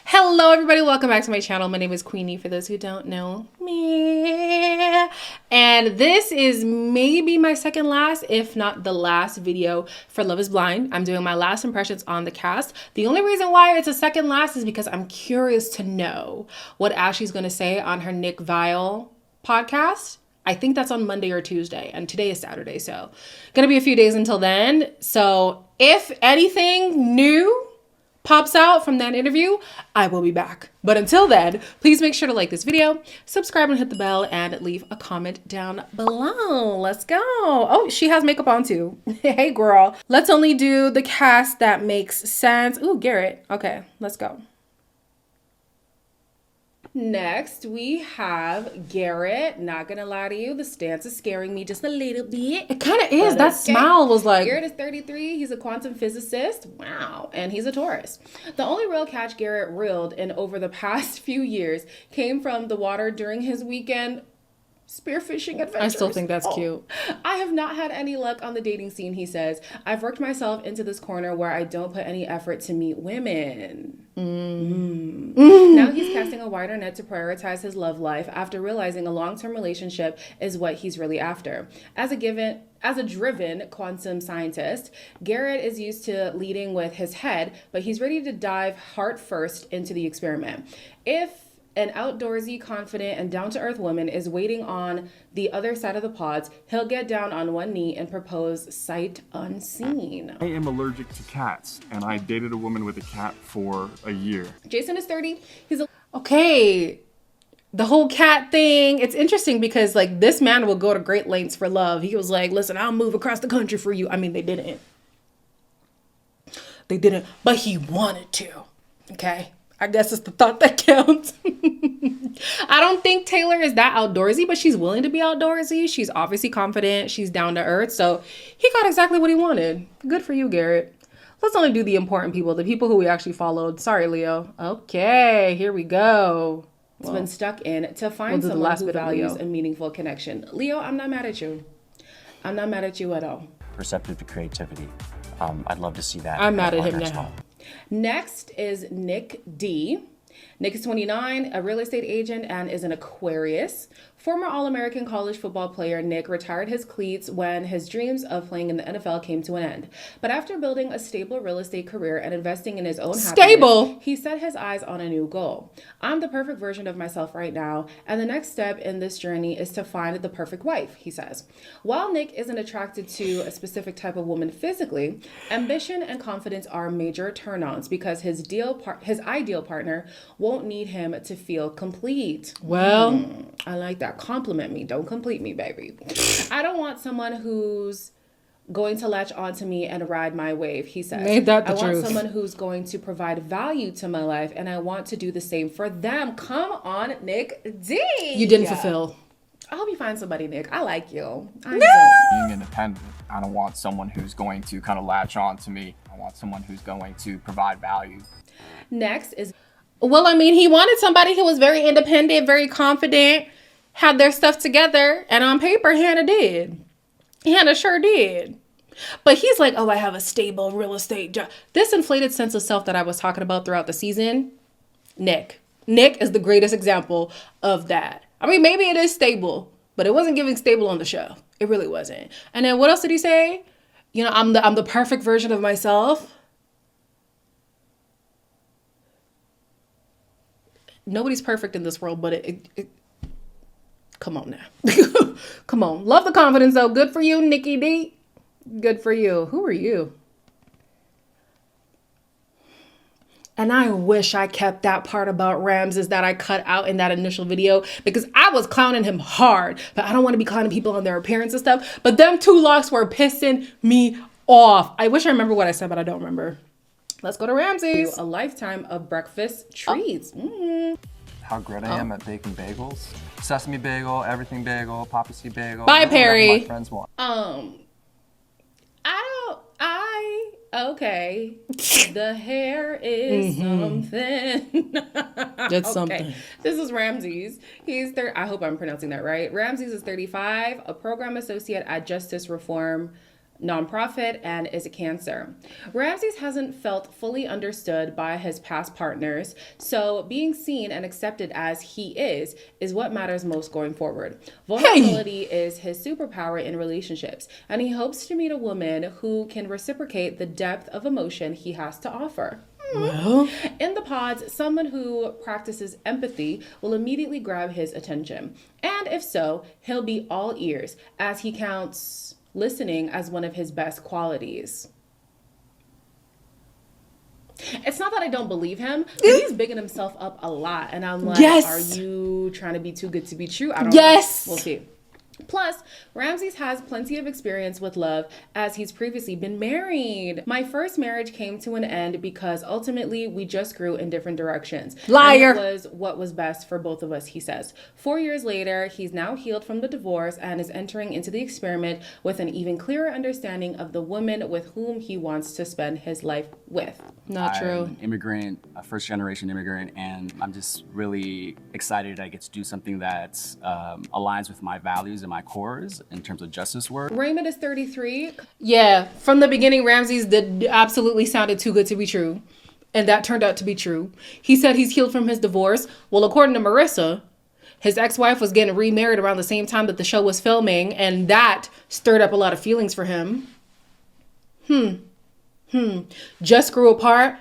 Hello everybody, welcome back to my channel. My name is Queenie for those who don't know me. And this is maybe my second last, if not the last video for Love is Blind. I'm doing my last impressions on the cast. The only reason why it's a second last is because I'm curious to know what Ashley's going to say on her Nick Viall podcast. I think that's on Monday or Tuesday, and today is Saturday, so gonna be a few days until then. So if anything new pops out from that interview, I will be back. But until then, please make sure to like this video, subscribe and hit the bell, and leave a comment down below. Let's go. Oh, she has makeup on too. Hey girl. Let's only do the cast that makes sense. Ooh, Garrett. Okay, let's go. Next, we have Garrett. Not gonna lie to you, the stance is scaring me just a little bit. It kind of is. That smile was like... Garrett is 33. He's a quantum physicist. Wow. And he's a Taurus. The only real catch Garrett reeled in over the past few years came from the water during his weekend spearfishing adventures. I still think that's cute. I have not had any luck on the dating scene, he says. I've worked myself into this corner where I don't put any effort to meet women. Now he's casting a wider net to prioritize his love life after realizing a long-term relationship is what he's really after. As a driven quantum scientist, Garrett is used to leading with his head, but he's ready to dive heart first into the experiment. If an outdoorsy, confident, and down-to-earth woman is waiting on the other side of the pods, he'll get down on one knee and propose sight unseen. I am allergic to cats, and I dated a woman with a cat for a year. Jason is 30. Okay. The whole cat thing, it's interesting because like this man will go to great lengths for love. He was like, listen, I'll move across the country for you. I mean, they didn't, but he wanted to. Okay. I guess it's the thought that counts. I don't think Taylor is that outdoorsy, but she's willing to be outdoorsy. She's obviously confident. She's down to earth. So he got exactly what he wanted. Good for you, Garrett. Let's only do the important people, the people who we actually followed. Sorry, Leo. Okay, here we go. It's been stuck in to find someone who values a meaningful connection. Leo, I'm not mad at you. I'm not mad at you at all. Receptive to creativity. I'd love to see that. I'm mad at him now. Next is Nick D. Nick is 29, a real estate agent, and is an Aquarius. Former All-American college football player Nick retired his cleats when his dreams of playing in the NFL came to an end. But after building a stable real estate career and investing in his own happiness, he set his eyes on a new goal. I'm the perfect version of myself right now, and the next step in this journey is to find the perfect wife, he says. While Nick isn't attracted to a specific type of woman physically, ambition and confidence are major turn-ons because his ideal partner won't need him to feel complete. Well, I like that. Compliment me. Don't complete me, baby. I don't want someone who's going to latch onto me and ride my wave, he says. Ain't that the truth? I want someone who's going to provide value to my life, and I want to do the same for them. Come on, Nick D. You didn't fulfill. I hope you find somebody, Nick. I like you. Being independent, I don't want someone who's going to kind of latch on to me. I want someone who's going to provide value. Next is... Well, I mean, he wanted somebody who was very independent, very confident, had their stuff together, and on paper, Hannah did. Hannah sure did. But he's like, oh, I have a stable real estate job. This inflated sense of self that I was talking about throughout the season, Nick is the greatest example of that. I mean, maybe it is stable, but it wasn't giving stable on the show. It really wasn't. And then what else did he say? You know, I'm the perfect version of myself. Nobody's perfect in this world, but it come on now. Come on. Love the confidence, though. Good for you, Nikki D. Good for you. Who are you? And I wish I kept that part about Ramsay that I cut out in that initial video because I was clowning him hard. But I don't want to be clowning people on their appearance and stuff. But them two locks were pissing me off. I wish I remember what I said, but I don't remember. Let's go to Ramsay's. A lifetime of breakfast treats. How good I am at baking bagels. Sesame bagel, everything bagel, poppy seed bagel. Bye, Perry. My friends want. Okay. The hair is something. It's something. This is Ramsay's. I hope I'm pronouncing that right. Ramsay's is 35, a program associate at Justice Reform nonprofit, and is a Cancer. Ramsay hasn't felt fully understood by his past partners, so being seen and accepted as he is what matters most going forward. Vulnerability is his superpower in relationships, and he hopes to meet a woman who can reciprocate the depth of emotion he has to offer. Well, in the pods, someone who practices empathy will immediately grab his attention. And if so, he'll be all ears, as he counts listening as one of his best qualities. It's not that I don't believe him, but he's bigging himself up a lot. And I'm like, are you trying to be too good to be true? I don't know. We'll see. Plus, Ramsay has plenty of experience with love as he's previously been married. My first marriage came to an end because ultimately we just grew in different directions. Liar! And it was what was best for both of us, he says. 4 years later, he's now healed from the divorce and is entering into the experiment with an even clearer understanding of the woman with whom he wants to spend his life with. Not true. I'm an immigrant, a first-generation immigrant, and I'm just really excited I get to do something that aligns with my values and my cores in terms of justice work. Raymond is 33. Yeah, from the beginning, Ramsay's absolutely sounded too good to be true. And that turned out to be true. He said he's healed from his divorce. Well, according to Marissa, his ex-wife was getting remarried around the same time that the show was filming, and that stirred up a lot of feelings for him. Just grew apart.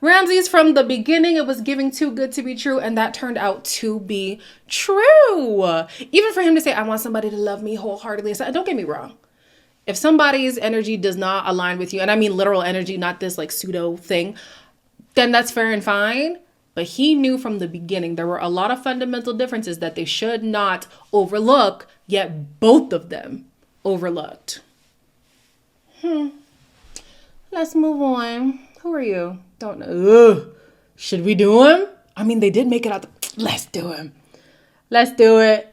Ramsay's from the beginning, it was giving too good to be true, and that turned out to be true. Even for him to say, I want somebody to love me wholeheartedly. Don't get me wrong. If somebody's energy does not align with you, and I mean literal energy, not this like pseudo thing, then that's fair and fine. But he knew from the beginning there were a lot of fundamental differences that they should not overlook, yet both of them overlooked. Let's move on. Who are you? Don't know. Ugh. Should we do him? I mean, they did make it out. Let's do him. Let's do it.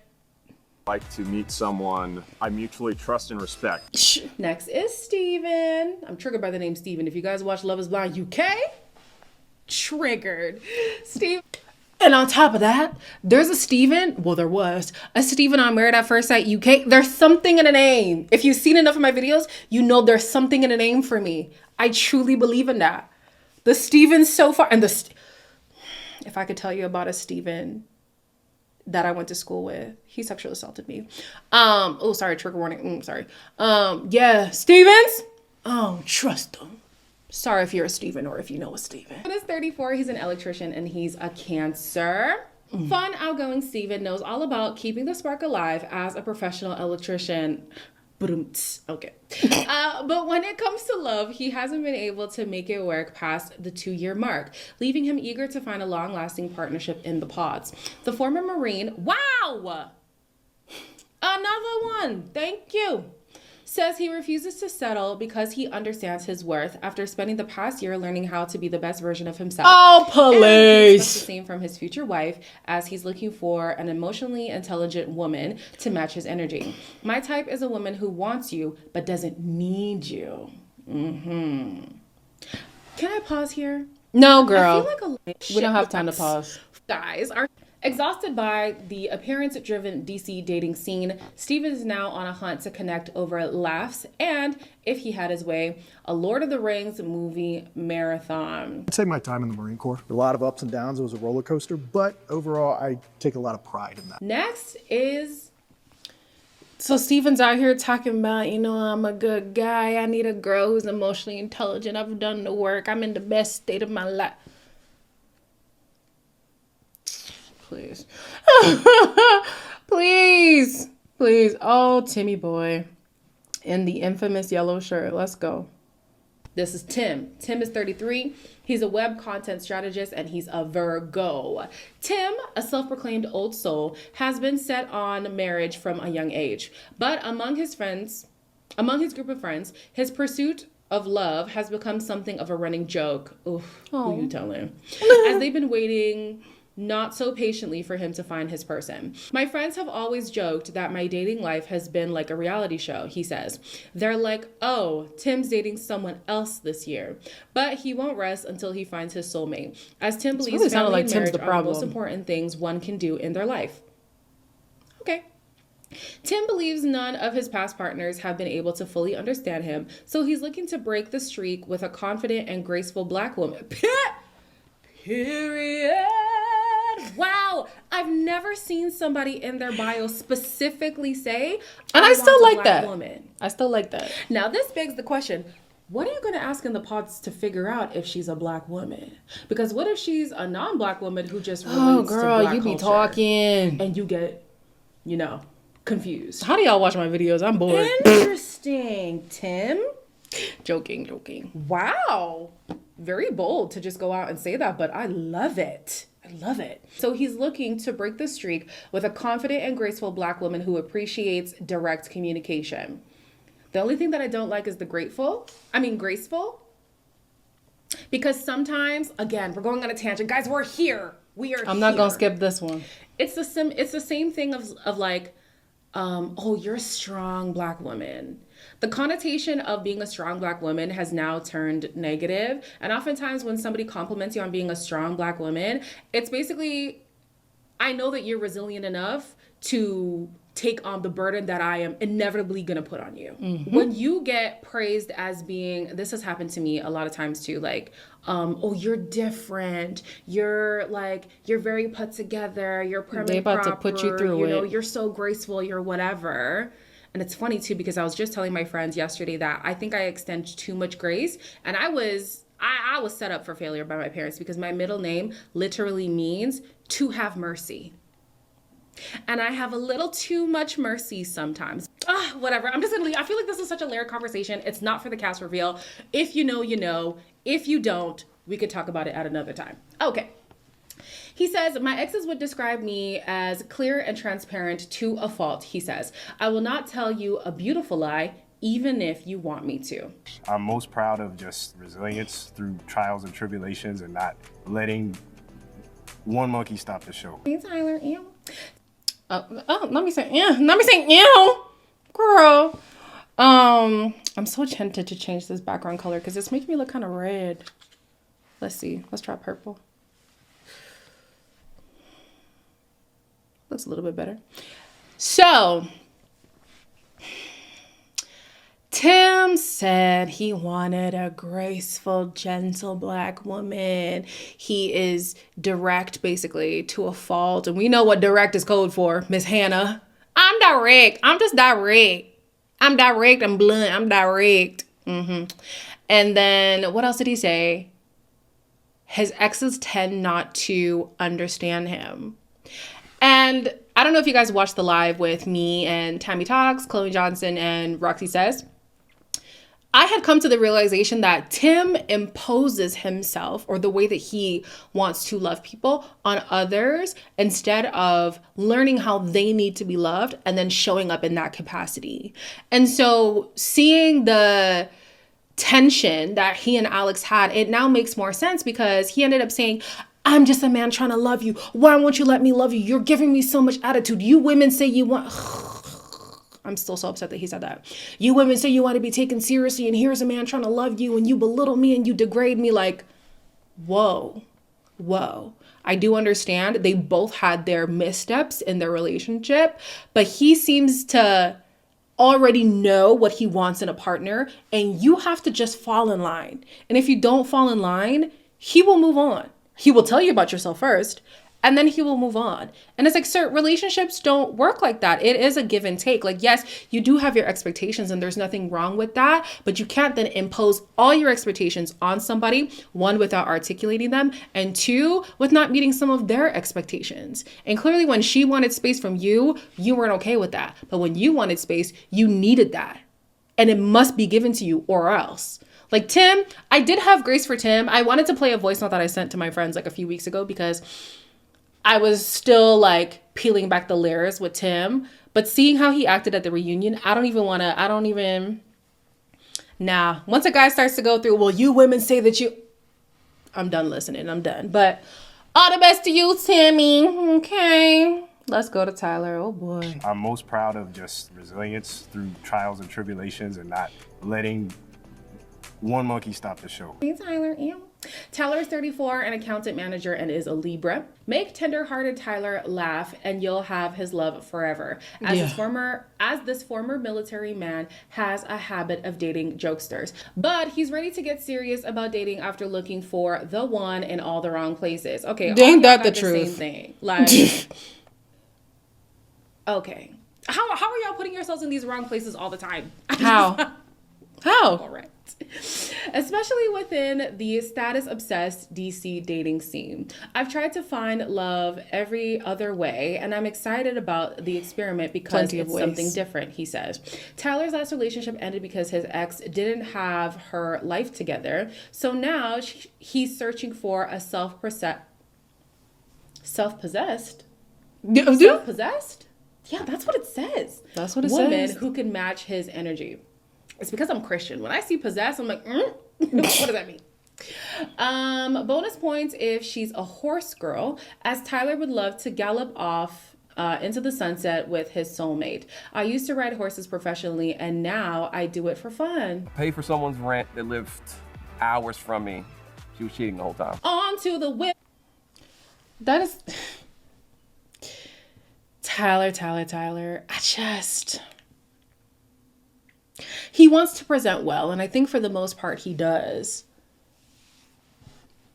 Like to meet someone I mutually trust and respect. Next is Steven. I'm triggered by the name Steven. If you guys watch Love is Blind UK, triggered. Steve. And on top of that, there's a Steven. Well, there was a Steven on Married at First Sight UK. There's something in a name. If you've seen enough of my videos, you know there's something in a name for me. I truly believe in that. The Stevens so far, and if I could tell you about a Steven that I went to school with, he sexually assaulted me. Oh, sorry, trigger warning. Sorry. Yeah, Stevens. Oh, trust them. Sorry if you're a Steven or if you know a Steven. He's 34, he's an electrician, and he's a Cancer. Fun, outgoing Steven knows all about keeping the spark alive as a professional electrician. Okay. But when it comes to love, he hasn't been able to make it work past the 2-year mark, leaving him eager to find a long-lasting partnership in the pods. The former Marine, wow! Another one, thank you. Says he refuses to settle because he understands his worth after spending the past year learning how to be the best version of himself. Oh, please. And he expects the same from his future wife as he's looking for an emotionally intelligent woman to match his energy. My type is a woman who wants you but doesn't need you. Can I pause here? No, girl. I feel like we don't have time to pause. Guys are exhausted by the appearance-driven DC dating scene. Steven is now on a hunt to connect over laughs and, if he had his way, a Lord of the Rings movie marathon. I'd say my time in the Marine Corps. A lot of ups and downs. It was a roller coaster, but overall, I take a lot of pride in that. Next is... So Steven's out here talking about, I'm a good guy. I need a girl who's emotionally intelligent. I've done the work. I'm in the best state of my life. Please. Please. Oh, Timmy boy. In the infamous yellow shirt. Let's go. This is Tim. Tim is 33. He's a web content strategist and he's a Virgo. Tim, a self-proclaimed old soul, has been set on marriage from a young age. But among his group of friends, his pursuit of love has become something of a running joke. Oof, who you telling? As they've been waiting not so patiently for him to find his person. My friends have always joked that my dating life has been like a reality show, he says. They're like, oh, Tim's dating someone else this year. But he won't rest until he finds his soulmate, as Tim believes family and marriage are the most important things one can do in their life. Okay. Tim believes none of his past partners have been able to fully understand him, so he's looking to break the streak with a confident and graceful black woman. Period. Wow. I've never seen somebody in their bio specifically say, and I still want a like black that. Woman. I still like that. Now, this begs the question, what are you going to ask in the pods to figure out if she's a black woman? Because what if she's a non-black woman who just relates to black you be culture, talking. and you get, confused? How do y'all watch my videos? I'm bored. Interesting, Tim. Joking. Wow. Very bold to just go out and say that, but I love it. I love it. So he's looking to break the streak with a confident and graceful black woman who appreciates direct communication. The only thing that I don't like is the graceful. Because sometimes, again, we're going on a tangent. Guys, we're here. We are I'm not here. gonna skip this one. It's the same thing of like, oh, you're a strong black woman. The connotation of being a strong black woman has now turned negative. And oftentimes when somebody compliments you on being a strong black woman, it's basically, I know that you're resilient enough to take on the burden that I am inevitably going to put on you. Mm-hmm. When you get praised as being, this has happened to me a lot of times too, like, oh, you're different. You're very put together. You're prim and proper. To put you through it. You're so graceful. You're whatever. And it's funny too, because I was just telling my friends yesterday that I think I extend too much grace. And I was set up for failure by my parents because my middle name literally means to have mercy. And I have a little too much mercy sometimes. Whatever. I'm just gonna leave. I feel like this is such a layered conversation. It's not for the cast reveal. If you know, you know. If you don't, we could talk about it at another time. Okay. He says, my exes would describe me as clear and transparent to a fault, he says. I will not tell you a beautiful lie, even if you want me to. I'm most proud of just resilience through trials and tribulations and not one monkey stop the show. Hey, Tyler. Ew. Let me say, ew, girl. I'm so tempted to change this background color because it's making me look kind of red. Let's see. Let's try purple. Looks a little bit better. So, Tim said he wanted a graceful, gentle black woman. He is direct, basically, to a fault. And we know what direct is code for, Miss Hannah. I'm direct. I'm just direct. I'm direct. I'm blunt. I'm direct. And then what else did he say? His exes tend not to understand him. And I don't know if you guys watched the live with me and Tammy Talks, Chloe Johnson, and Roxy Says. I had come to the realization that Tim imposes himself or the way that he wants to love people on others instead of learning how they need to be loved and then showing up in that capacity. And so seeing the tension that he and Alex had, it now makes more sense because he ended up saying, I'm just a man trying to love you. Why won't you let me love you? You're giving me so much attitude. You women say you want... I'm still so upset that he said that. You women say you want to be taken seriously and here's a man trying to love you and you belittle me and you degrade me. Like, whoa. I do understand they both had their missteps in their relationship, but he seems to already know what he wants in a partner and you have to just fall in line. And if you don't fall in line, he will move on. He will tell you about yourself first, and then he will move on. And it's like, sir, relationships don't work like that. It is a give and take. Like, yes, you do have your expectations and there's nothing wrong with that, but you can't then impose all your expectations on somebody, one, without articulating them, and two, with not meeting some of their expectations. And clearly when she wanted space from you, you weren't okay with that. But when you wanted space, you needed that. And it must be given to you or else. Like Tim, I did have grace for Tim. I wanted to play a voice note that I sent to my friends like a few weeks ago because I was still like peeling back the layers with Tim. But seeing how he acted at the reunion, once a guy starts to go through, well, you women say that you... I'm done listening. I'm done. But all the best to you, Timmy. Okay. Let's go to Tyler. Oh, boy. I'm most proud of just resilience through trials and tribulations and not letting one monkey stop the show. Hey, Tyler. Ew. Tyler is 34, an accountant manager, and is a Libra. Make tender-hearted Tyler laugh, and you'll have his love forever. As this former military man has a habit of dating jokesters, but he's ready to get serious about dating after looking for the one in all the wrong places. Okay, ain't that the same truth? thing. Like, okay, how are y'all putting yourselves in these wrong places all the time? How? All right. Especially within the status-obsessed DC dating scene. I've tried to find love every other way, and I'm excited about the experiment because it's something different, he says. Tyler's last relationship ended because his ex didn't have her life together, so now he's searching for a self-possessed? Self-possessed? Yeah, that's what it says. That's what it Woman says. who can match his energy. It's because I'm Christian. When I see possessed, I'm like, what does that mean? Bonus points if she's a horse girl, as Tyler would love to gallop off into the sunset with his soulmate. I used to ride horses professionally, and now I do it for fun. Pay for someone's rent that lived hours from me. She was cheating the whole time. On to the whip. That is... Tyler. He wants to present well, and I think for the most part he does.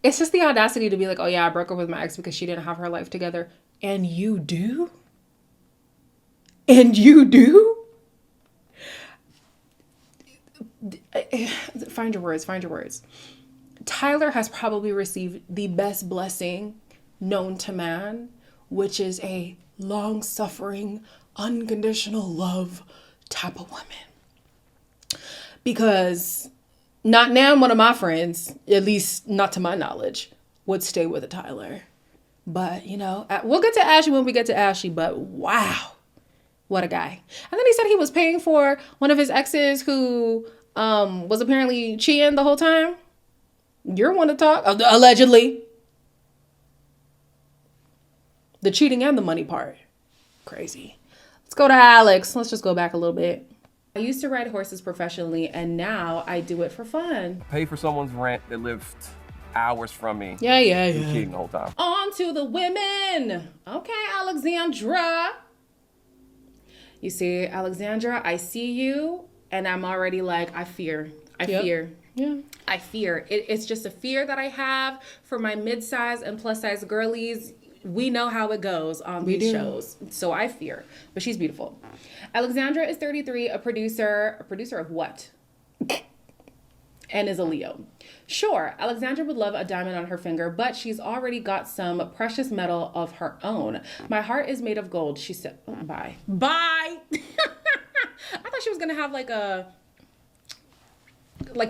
It's just the audacity to be like, oh yeah, I broke up with my ex because she didn't have her life together. And you do? Find your words. Tyler has probably received the best blessing known to man, which is a long-suffering, unconditional love type of woman. Because not now one of my friends, at least not to my knowledge, would stay with a Tyler. But, you know, we'll get to Ashley when we get to Ashley, but wow, what a guy. And then he said he was paying for one of his exes who was apparently cheating the whole time. You're one to talk, allegedly. The cheating and the money part. Crazy. Let's go to Alex. Let's just go back a little bit. I used to ride horses professionally, and now I do it for fun. Pay for someone's rent that lived hours from me. Yeah. She was cheating the whole time. On to the women. Okay, Alexandra. You see, Alexandra, I see you, and I'm already like, I fear. Yeah. I fear. It's just a fear that I have for my mid-size and plus-size girlies. We know how it goes on these shows. So I fear. But she's beautiful. Alexandra is 33, a producer of what? And is a Leo. Sure, Alexandra would love a diamond on her finger, but she's already got some precious metal of her own. My heart is made of gold, she said. Oh, bye. I thought she was going to have like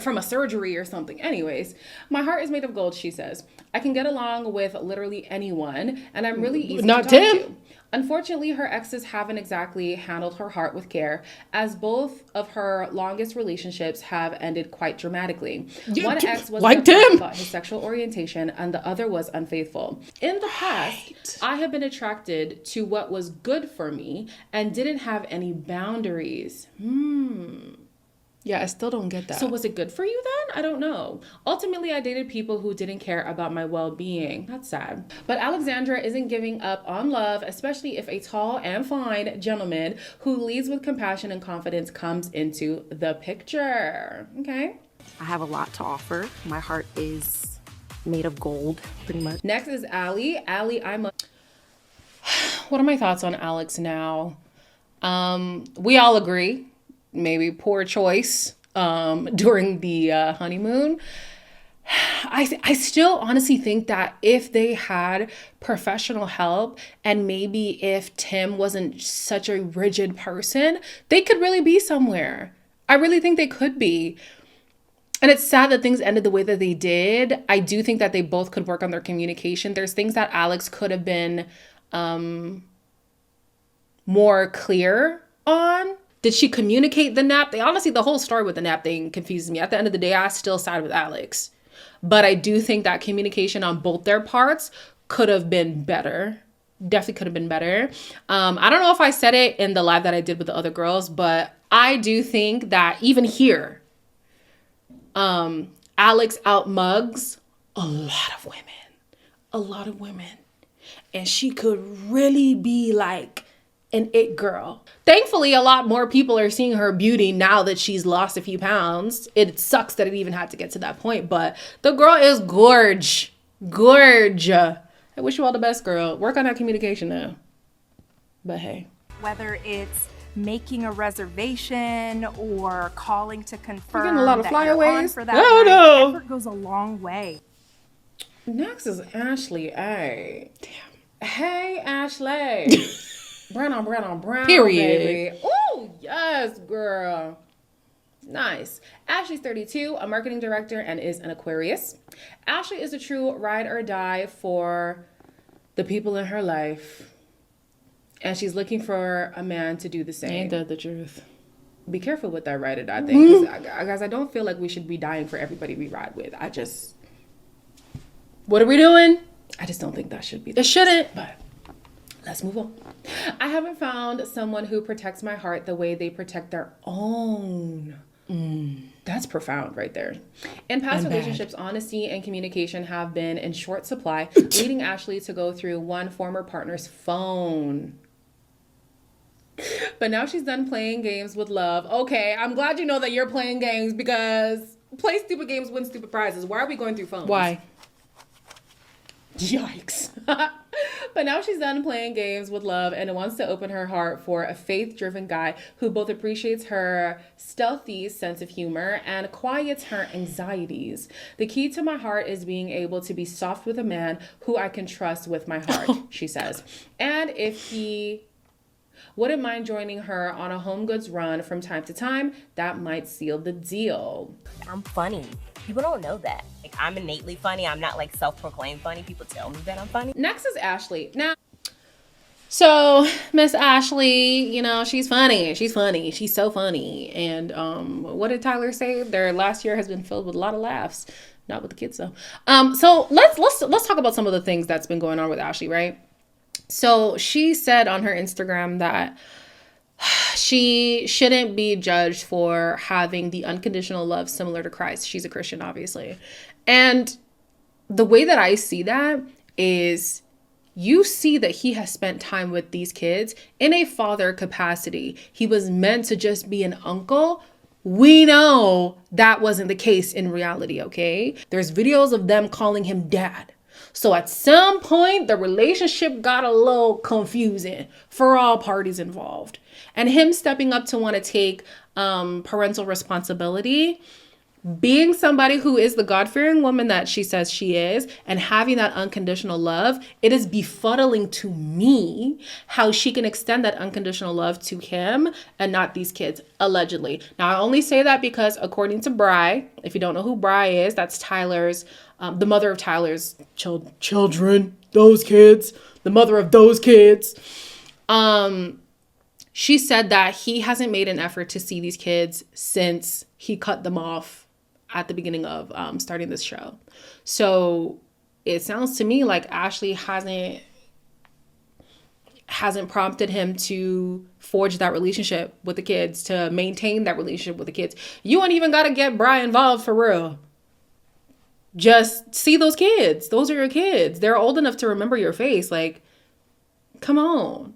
from a surgery or something. Anyways, my heart is made of gold, she says. I can get along with literally anyone, and I'm really easy to talk to. Unfortunately, her exes haven't exactly handled her heart with care, as both of her longest relationships have ended quite dramatically. One ex was about his sexual orientation, and the other was unfaithful. In the past, I have been attracted to what was good for me and didn't have any boundaries. Yeah, I still don't get that. So was it good for you then? I don't know. Ultimately, I dated people who didn't care about my well-being. That's sad. But Alexandra isn't giving up on love, especially if a tall and fine gentleman who leads with compassion and confidence comes into the picture. Okay. I have a lot to offer. My heart is made of gold, pretty much. Next is Allie. Allie, What are my thoughts on Alex now? We all agree. Maybe poor choice during the honeymoon. I still honestly think that if they had professional help, and maybe if Tim wasn't such a rigid person, they could really be somewhere. I really think they could be. And it's sad that things ended the way that they did. I do think that they both could work on their communication. There's things that Alex could have been more clear on. Did she communicate the nap? Honestly, the whole story with the nap thing confuses me. At the end of the day, I still side with Alex. But I do think that communication on both their parts could have been better. Definitely could have been better. I don't know if I said it in the live that I did with the other girls, but I do think that even here, Alex outmugs a lot of women. A lot of women. And she could really be like an it girl. Thankfully, a lot more people are seeing her beauty now that she's lost a few pounds. It sucks that it even had to get to that point, but the girl is gorge. Gorge. I wish you all the best, girl. Work on that communication now. But hey. Whether it's making a reservation or calling to confirm getting a lot of that you're on flyaways. for that Oh, night, no. effort goes a long way. Next is Ashley A. Damn. Hey, Ashley. Brown on brown on brown. Period. Baby. Oh, yes, girl. Nice. Ashley's 32, a marketing director, and is an Aquarius. Ashley is a true ride or die for the people in her life. And she's looking for a man to do the same. Ain't that the truth? Be careful with that ride or die thing. Because guys, I don't feel like we should be dying for everybody we ride with. What are we doing? I just don't think that should be. It shouldn't. But let's move on. I haven't found someone who protects my heart the way they protect their own. That's profound right there. In past relationships, honesty and communication have been in short supply, leading Ashley to go through one former partner's phone. But now she's done playing games with love. Okay, I'm glad you know that you're playing games, because play stupid games, win stupid prizes. Why are we going through phones? Why? Yikes. But now she's done playing games with love and wants to open her heart for a faith-driven guy who both appreciates her stealthy sense of humor and quiets her anxieties. The key to my heart is being able to be soft with a man who I can trust with my heart, she says. And if he wouldn't mind joining her on a home goods run from time to time, that might seal the deal. I'm funny. People don't know that. Like, I'm innately funny. I'm not like self-proclaimed funny. People tell me that I'm funny. Next is Ashley. Now, So Miss Ashley, you know, she's funny. She's funny. She's so funny. And what did Tyler say? Their last year has been filled with a lot of laughs. Not with the kids though. So let's talk about some of the things that's been going on with Ashley, right? So she said on her Instagram that she shouldn't be judged for having the unconditional love similar to Christ. She's a Christian, obviously. And the way that I see that is, you see that he has spent time with these kids in a father capacity. He was meant to just be an uncle. We know that wasn't the case in reality, okay? There's videos of them calling him dad. So at some point, the relationship got a little confusing for all parties involved. And him stepping up to want to take parental responsibility, being somebody who is the God-fearing woman that she says she is, and having that unconditional love, it is befuddling to me how she can extend that unconditional love to him and not these kids, allegedly. Now, I only say that because according to Bri, if you don't know who Bri is, that's Tyler's, the mother of Tyler's children, those kids, the mother of those kids. She said that he hasn't made an effort to see these kids since he cut them off at the beginning of starting this show. So it sounds to me like Ashley hasn't prompted him to forge that relationship with the kids, to maintain that relationship with the kids. You ain't even got to get Bri involved for real. Just see those kids. Those are your kids. They're old enough to remember your face. Like, come on.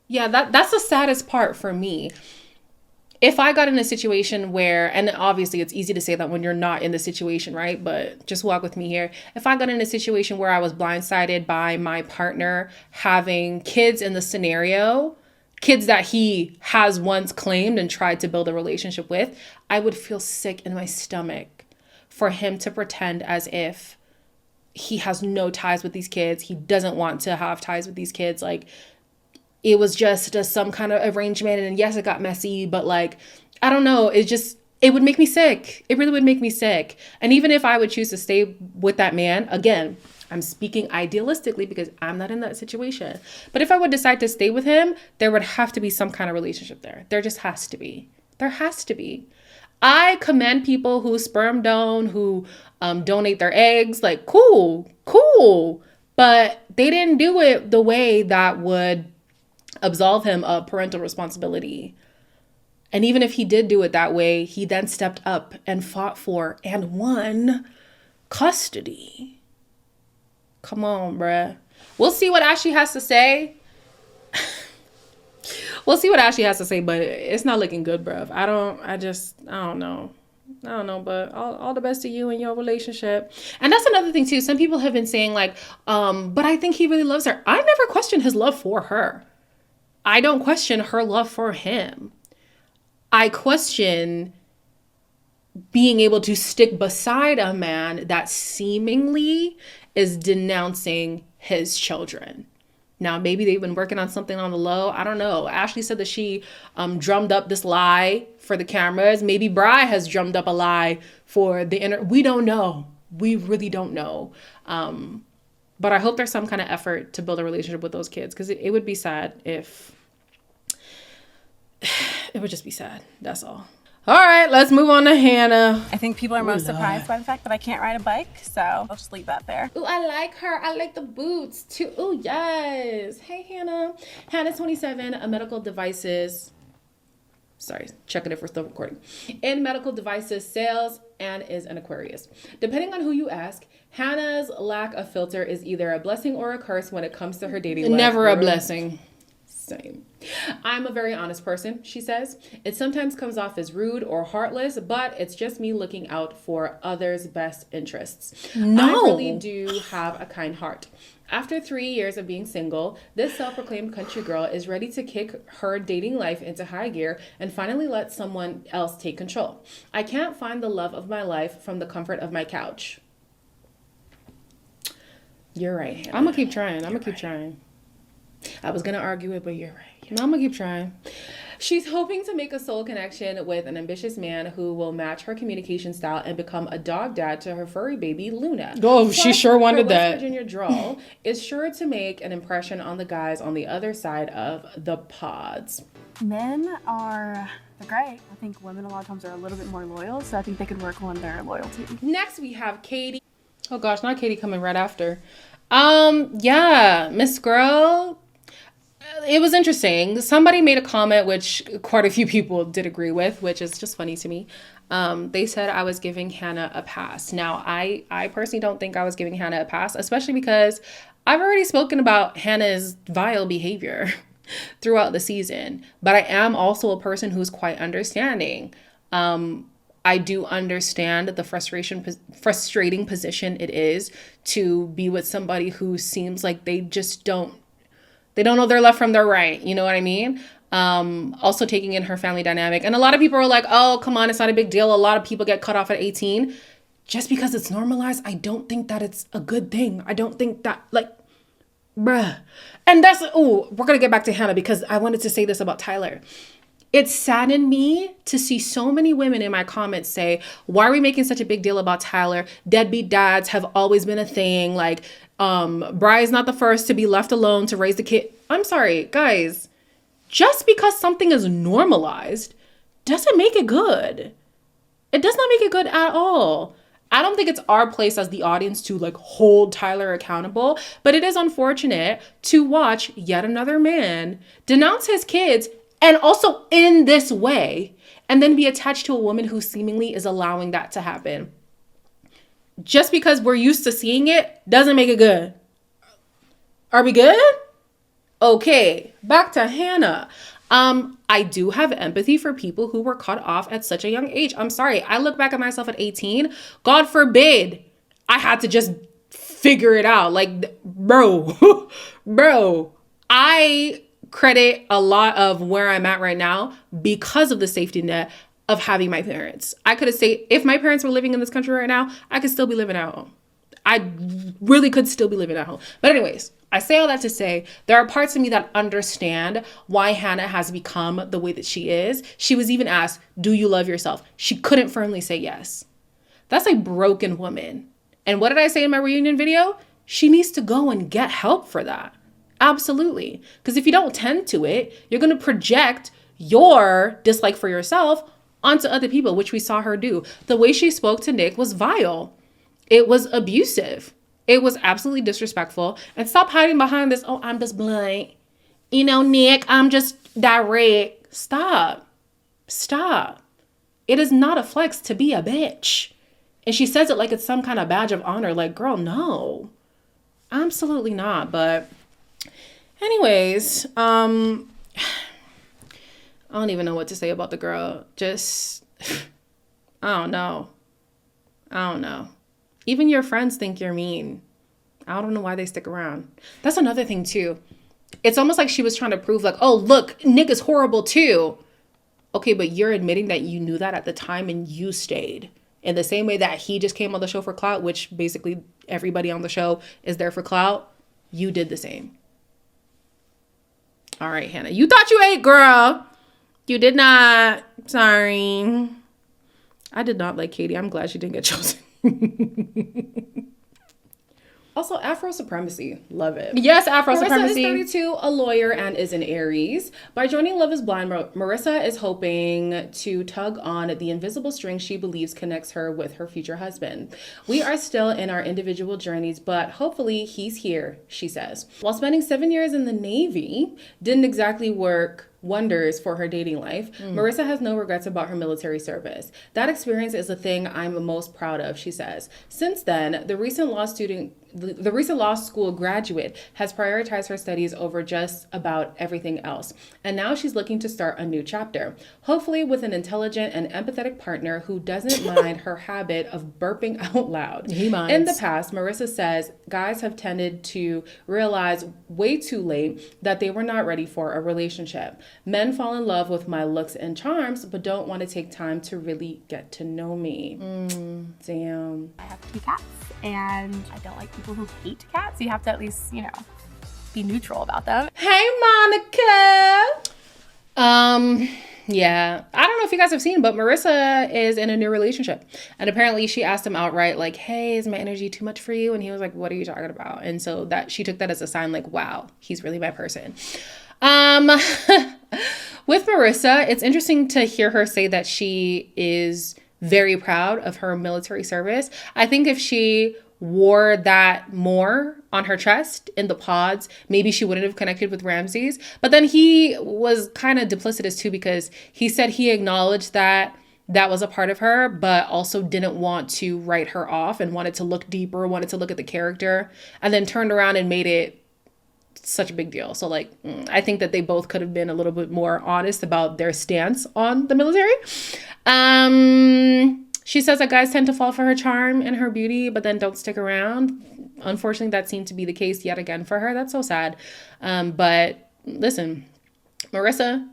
Yeah, that's the saddest part for me. If I got in a situation where, and obviously it's easy to say that when you're not in the situation, right? But just walk with me here. If I got in a situation where I was blindsided by my partner having kids in the scenario, kids that he has once claimed and tried to build a relationship with, I would feel sick in my stomach for him to pretend as if he has no ties with these kids. He doesn't want to have ties with these kids. Like, it was just some kind of arrangement, and yes, it got messy, but like, I don't know. It would make me sick. It really would make me sick. And even if I would choose to stay with that man, again, I'm speaking idealistically because I'm not in that situation. But if I would decide to stay with him, there would have to be some kind of relationship there. There just has to be. There has to be. I commend people who sperm donate, who donate their eggs. Like, cool. But they didn't do it the way that would absolve him of parental responsibility. And even if he did do it that way, he then stepped up and fought for and won custody. Come on, bruh. We'll see what Ashley has to say. We'll see what Ashley has to say, but it's not looking good, bruv. I don't know. I don't know, but all the best to you and your relationship. And that's another thing too. Some people have been saying like, but I think he really loves her. I never questioned his love for her. I don't question her love for him. I question being able to stick beside a man that seemingly is denouncing his children. Now, maybe they've been working on something on the low. I don't know. Ashley said that she drummed up this lie for the cameras. Maybe Bri has drummed up a lie for the We don't know. We really don't know. But I hope there's some kind of effort to build a relationship with those kids, because it would be sad if... It would just be sad. That's all. All right, let's move on to Hannah. I think people are most surprised by the fact that I can't ride a bike, so I'll just leave that there. Ooh, I like her. I like the boots too. Ooh, yes. Hey, Hannah. Hannah's 27, a medical devices. Sorry, checking if we're still recording. In medical devices sales, and is an Aquarius. Depending on who you ask, Hannah's lack of filter is either a blessing or a curse when it comes to her dating life. Never a blessing. Same. I'm a very honest person, she says. It sometimes comes off as rude or heartless, but it's just me looking out for others' best interests. No. I really do have a kind heart. After 3 years of being single, this self-proclaimed country girl is ready to kick her dating life into high gear and finally let someone else take control. I can't find the love of my life from the comfort of my couch. You're right, Hannah. I'm going to keep trying. I was going to argue it, but you're right. No, I'm going to keep trying. She's hoping to make a soul connection with an ambitious man who will match her communication style and become a dog dad to her furry baby, Luna. Oh, Plus, she sure wanted her that. West Virginia drawl is sure to make an impression on the guys on the other side of the pods. Men are... They're great. I think women a lot of times are a little bit more loyal, so I think they could work on their loyalty. Next, we have Katie. Oh gosh, not Katie coming right after. Yeah, Miss Girl. It was interesting. Somebody made a comment which quite a few people did agree with, which is just funny to me. They said I was giving Hannah a pass. Now, I personally don't think I was giving Hannah a pass, especially because I've already spoken about Hannah's vile behavior throughout the season. But I am also a person who's quite understanding. I do understand the frustrating position it is to be with somebody who seems like they don't know their left from their right. You know what I mean? Also taking in her family dynamic. And a lot of people are like, oh, come on, it's not a big deal. A lot of people get cut off at 18. Just because it's normalized, I don't think that it's a good thing. I don't think that, like, bruh. And that's, we're going to get back to Hannah because I wanted to say this about Tyler. It saddened me to see so many women in my comments say, why are we making such a big deal about Tyler? Deadbeat dads have always been a thing. Like, Bri is not the first to be left alone to raise the kid. I'm sorry, guys. Just because something is normalized doesn't make it good. It does not make it good at all. I don't think it's our place as the audience to like hold Tyler accountable, but it is unfortunate to watch yet another man denounce his kids and also in this way, and then be attached to a woman who seemingly is allowing that to happen. Just because we're used to seeing it doesn't make it good. Are we good? Okay, back to Hannah. I do have empathy for people who were cut off at such a young age. I'm sorry. I look back at myself at 18. God forbid I had to just figure it out. Like, bro, I credit a lot of where I'm at right now because of the safety net of having my parents. I could have said, if my parents were living in this country right now, I could still be living at home. I really could still be living at home. But anyways, I say all that to say, there are parts of me that understand why Hannah has become the way that she is. She was even asked, do you love yourself? She couldn't firmly say yes. That's a broken woman. And what did I say in my reunion video? She needs to go and get help for that. Absolutely. Because if you don't tend to it, you're going to project your dislike for yourself onto other people, which we saw her do. The way she spoke to Nick was vile. It was abusive. It was absolutely disrespectful. And stop hiding behind this, oh, I'm just blunt. You know, Nick, I'm just direct. Stop. It is not a flex to be a bitch. And she says it like it's some kind of badge of honor. Like, girl, no. Absolutely not. But anyways, I don't even know what to say about the girl. Just, I don't know. Even your friends think you're mean. I don't know why they stick around. That's another thing too. It's almost like she was trying to prove like, oh, look, Nick is horrible too. Okay, but you're admitting that you knew that at the time and you stayed. In the same way that he just came on the show for clout, which basically everybody on the show is there for clout, you did the same. All right, Hannah. You thought you ate, girl. You did not. Sorry. I did not like Katie. I'm glad she didn't get chosen. Also, Afro supremacy. Love it. Yes, Afro supremacy. Marissa is 32, a lawyer, and is an Aries. By joining Love is Blind, Marissa is hoping to tug on the invisible string she believes connects her with her future husband. We are still in our individual journeys, but hopefully he's here, she says. While spending 7 years in the Navy didn't exactly work wonders for her dating life, Marissa has no regrets about her military service. That experience is the thing I'm most proud of, she says. Since then, the recent law school graduate has prioritized her studies over just about everything else. And now she's looking to start a new chapter, hopefully with an intelligent and empathetic partner who doesn't mind her habit of burping out loud. He minds. In the past, Marissa says guys have tended to realize way too late that they were not ready for a relationship. Men fall in love with my looks and charms, but don't want to take time to really get to know me. Damn. I have 2 cats, and I don't like people who hate cats. You have to at least, be neutral about them. Hey, Monica. Yeah, I don't know if you guys have seen, but Marissa is in a new relationship. And apparently she asked him outright, like, hey, is my energy too much for you? And he was like, what are you talking about? And so that she took that as a sign like, wow, he's really my person. With Marissa, it's interesting to hear her say that she is very proud of her military service. I think if she wore that more on her chest in the pods, maybe she wouldn't have connected with Ramsay's. But then he was kind of duplicitous too, because he said he acknowledged that that was a part of her, but also didn't want to write her off and wanted to look deeper, wanted to look at the character, and then turned around and made it such a big deal. So like, I think that they both could have been a little bit more honest about their stance on the military. She says that guys tend to fall for her charm and her beauty, but then don't stick around. Unfortunately, that seemed to be the case yet again for her. That's so sad. But listen, Marissa,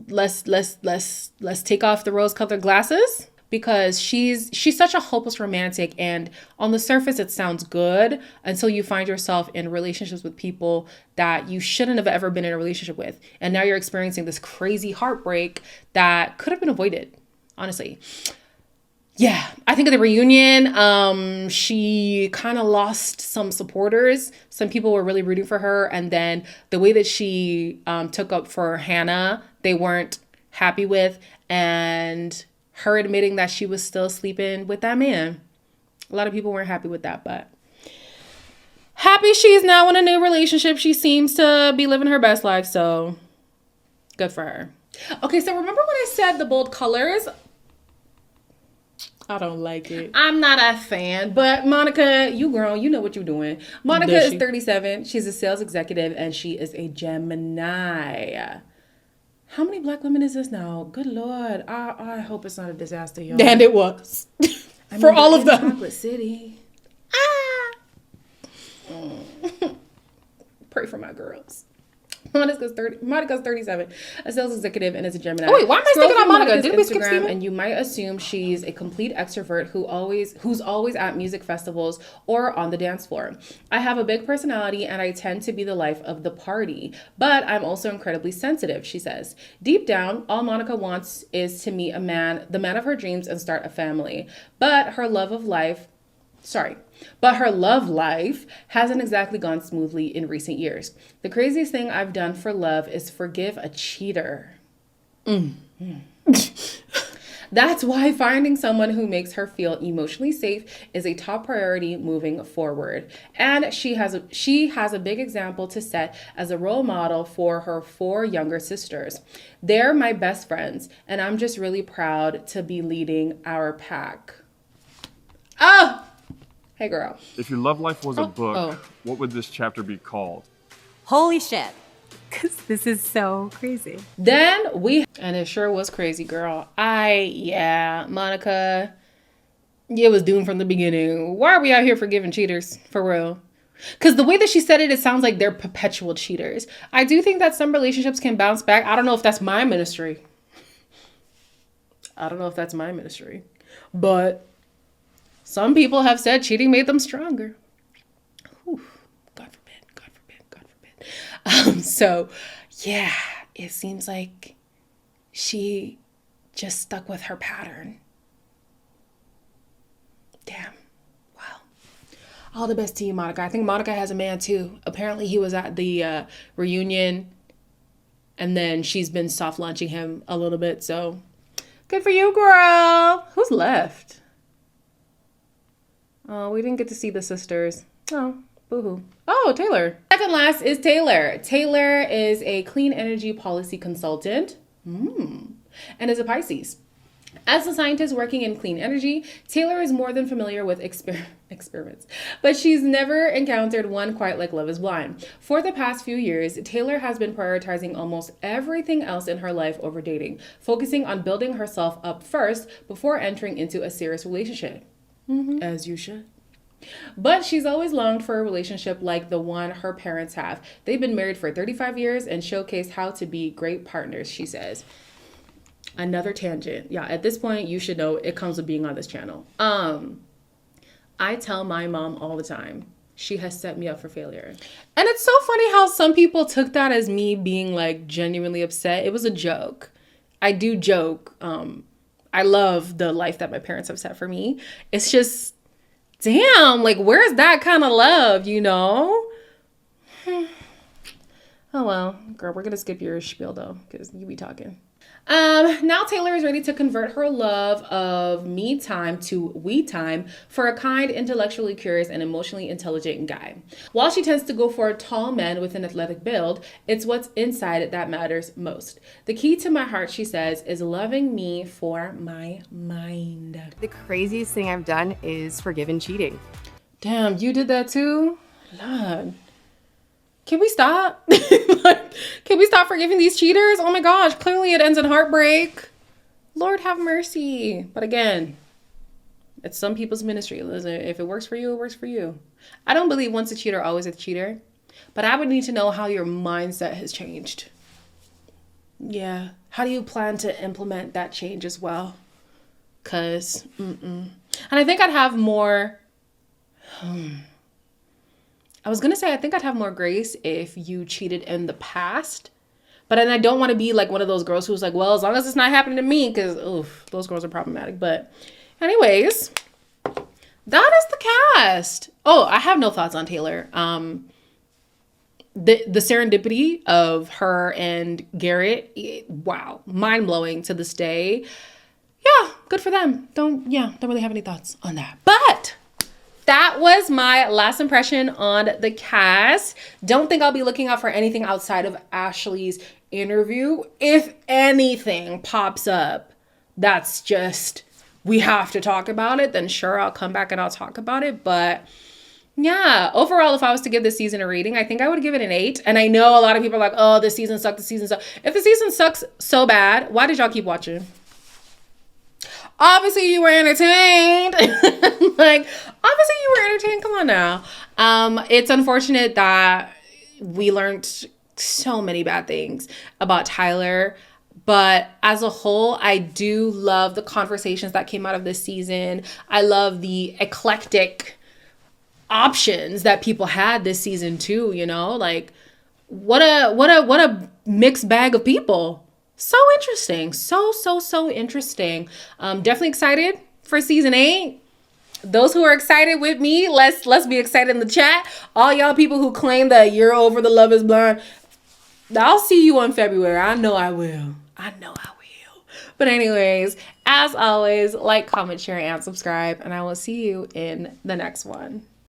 let's take off the rose-colored glasses, because she's such a hopeless romantic, and on the surface it sounds good until you find yourself in relationships with people that you shouldn't have ever been in a relationship with, and now you're experiencing this crazy heartbreak that could have been avoided, honestly. Yeah, I think at the reunion, she kind of lost some supporters. Some people were really rooting for her, and then the way that she took up for Hannah, they weren't happy with, and her admitting that she was still sleeping with that man. A lot of people weren't happy with that, but happy she's now in a new relationship. She seems to be living her best life, so good for her. Okay, so remember when I said the bold colors? I don't like it. I'm not a fan, but Monica, you grown, you know what you're doing. Monica is 37. She's a sales executive, and she is a Gemini. How many black women is this now? Good Lord. I hope it's not a disaster, y'all. And it was. For all of them. Chocolate City. Pray for my girls. Monica's 37, a sales executive, and is a Gemini. Oh wait, why am I thinking on Monica? Did we skip Steven? And you might assume she's a complete extrovert who's always at music festivals or on the dance floor. I have a big personality, and I tend to be the life of the party, but I'm also incredibly sensitive, she says. Deep down, all Monica wants is to meet the man of her dreams, and start a family. But her love life hasn't exactly gone smoothly in recent years. The craziest thing I've done for love is forgive a cheater. That's why finding someone who makes her feel emotionally safe is a top priority moving forward. And she has a big example to set as a role model for her 4 younger sisters. They're my best friends, and I'm just really proud to be leading our pack. Oh! Hey, girl. If your love life was a book, oh. what would this chapter be called? Holy shit. Because this is so crazy. And it sure was crazy, girl. Monica, it was doomed from the beginning. Why are we out here forgiving cheaters? For real. Because the way that she said it, it sounds like they're perpetual cheaters. I do think that some relationships can bounce back. I don't know if that's my ministry. But some people have said cheating made them stronger. Whew. God forbid. So, yeah, it seems like she just stuck with her pattern. Damn. Wow. All the best to you, Monica. I think Monica has a man too. Apparently he was at the reunion and then she's been soft launching him a little bit. So good for you, girl. Who's left? Oh, we didn't get to see the sisters. Oh, boo-hoo. Oh, Taylor. Second last is Taylor. Taylor is a clean energy policy consultant and is a Pisces. As a scientist working in clean energy, Taylor is more than familiar with experiments, but she's never encountered one quite like Love is Blind. For the past few years, Taylor has been prioritizing almost everything else in her life over dating, focusing on building herself up first before entering into a serious relationship. As you should. But she's always longed for a relationship like the one her parents have. They've been married for 35 years and showcase how to be great partners, she says. Another tangent. Yeah, at this point, you should know it comes with being on this channel. I tell my mom all the time, she has set me up for failure. And it's so funny how some people took that as me being like genuinely upset. It was a joke. I do joke. I love the life that my parents have set for me. It's just, damn, like, where's that kind of love, you know? Oh, well, girl, we're going to skip your spiel, though, because you be talking. Now Taylor is ready to convert her love of me time to we time for a kind, intellectually curious, and emotionally intelligent guy. While she tends to go for tall men with an athletic build, it's what's inside that matters most. The key to my heart, she says, is loving me for my mind. The craziest thing I've done is forgiven cheating. Damn, you did that too? Lord. Can we stop? Can we stop forgiving these cheaters? Oh my gosh, clearly it ends in heartbreak. Lord have mercy. But again, it's some people's ministry. Listen, if it works for you, it works for you. I don't believe once a cheater, always a cheater. But I would need to know how your mindset has changed. Yeah. How do you plan to implement that change as well? Because, And I think I'd have more... I was going to say, I think I'd have more grace if you cheated in the past. But then I don't want to be like one of those girls who's like, well, as long as it's not happening to me, because, those girls are problematic. But anyways, that is the cast. Oh, I have no thoughts on Taylor. The serendipity of her and Garrett, wow, mind-blowing to this day. Yeah, good for them. Don't really have any thoughts on that. But... that was my last impression on the cast. Don't think I'll be looking out for anything outside of Ashley's interview. If anything pops up, that's just, we have to talk about it, then sure, I'll come back and I'll talk about it. But yeah, overall, if I was to give this season a rating, I think I would give it an 8. And I know a lot of people are like, oh, this season sucked, If the season sucks so bad, why did y'all keep watching? Obviously you were entertained. Obviously you were entertained. Come on now. It's unfortunate that we learned so many bad things about Tyler. But as a whole, I do love the conversations that came out of this season. I love the eclectic options that people had this season too, you know? Like, what a mixed bag of people. So interesting. So interesting. Definitely excited for season 8. Those who are excited with me, let's be excited in the chat. All y'all people who claim that you're over the Love is Blind, I'll see you in February. I know I will. But anyways, as always, like, comment, share, and subscribe, and I will see you in the next one.